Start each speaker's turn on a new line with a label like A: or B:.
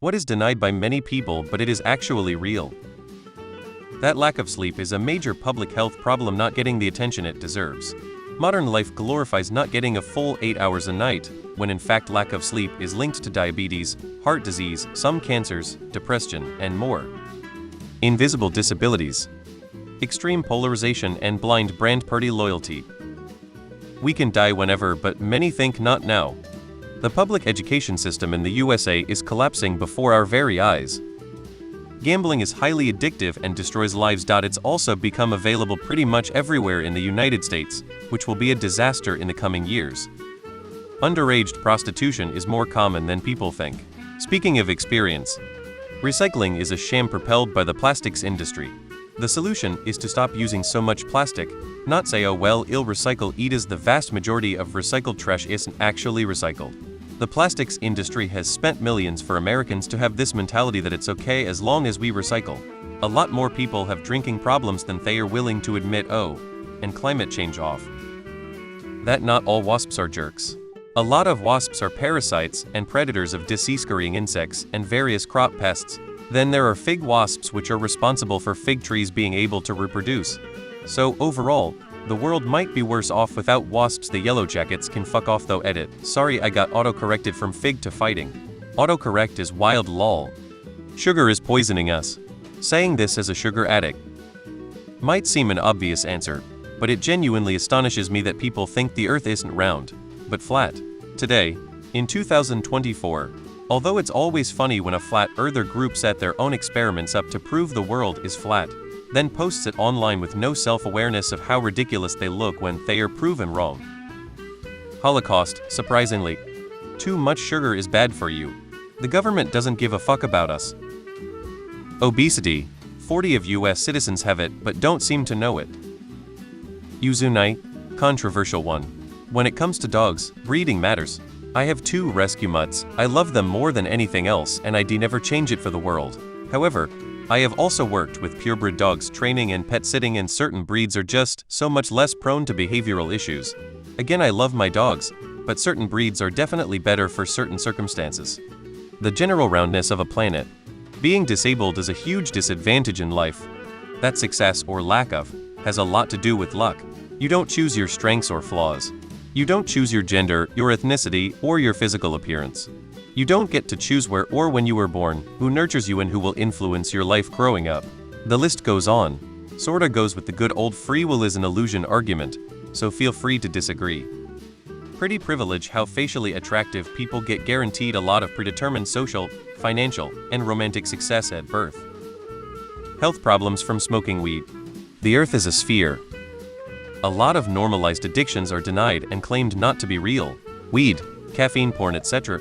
A: What is denied by many people but it is actually real? That lack of sleep is a major public health problem, not getting the attention it deserves. Modern life glorifies not getting a full 8 hours a night, when in fact lack of sleep is linked to diabetes, heart disease, some cancers, depression, and more. Invisible disabilities, extreme polarization, and blind brand party loyalty. We can die whenever, but many think not now. The public education system in the USA is collapsing before our very eyes. Gambling is highly addictive and destroys lives. It's also become available pretty much everywhere in the United States, which will be a disaster in the coming years. Underage prostitution is more common than people think. Speaking of experience, recycling is a sham propelled by the plastics industry. The solution is to stop using so much plastic, not say, oh well, I'll recycle it, as the vast majority of recycled trash isn't actually recycled. The plastics industry has spent millions for Americans to have this mentality that it's okay as long as we recycle. A lot more people have drinking problems than they are willing to admit. Oh, and climate change off. That not all wasps are jerks. A lot of wasps are parasites and predators of disease-carrying insects and various crop pests. Then there are fig wasps, which are responsible for fig trees being able to reproduce. So overall, the world might be worse off without wasps. The yellow jackets can fuck off though. Edit. Sorry, I got auto-corrected from fig to fighting. Autocorrect is wild lol. Sugar is poisoning us. Saying this as a sugar addict might seem an obvious answer, but it genuinely astonishes me that people think the earth isn't round, but flat. Today, in 2024, although it's always funny when a flat earther group set their own experiments up to prove the world is flat, then posts it online with no self-awareness of how ridiculous they look when they are proven wrong. Holocaust, surprisingly. Too much sugar is bad for you. The government doesn't give a fuck about us. Obesity. 40 of US citizens have it but don't seem to know it. Uzunai. Controversial one. When it comes to dogs, breeding matters. I have 2 rescue mutts. I love them more than anything else and I'd never change it for the world. However, I have also worked with purebred dogs training and pet sitting, and certain breeds are just so much less prone to behavioral issues. Again, I love my dogs, but certain breeds are definitely better for certain circumstances. The general roundness of a planet. Being disabled is a huge disadvantage in life. That success, or lack of, has a lot to do with luck. You don't choose your strengths or flaws. You don't choose your gender, your ethnicity, or your physical appearance. You don't get to choose where or when you were born, who nurtures you and who will influence your life growing up. The list goes on. Sorta goes with the good old free will is an illusion argument, so feel free to disagree. Pretty privilege how facially attractive people get guaranteed a lot of predetermined social, financial, and romantic success at birth. Health problems from smoking weed. The earth is a sphere. A lot of normalized addictions are denied and claimed not to be real. Weed, caffeine, porn, etc.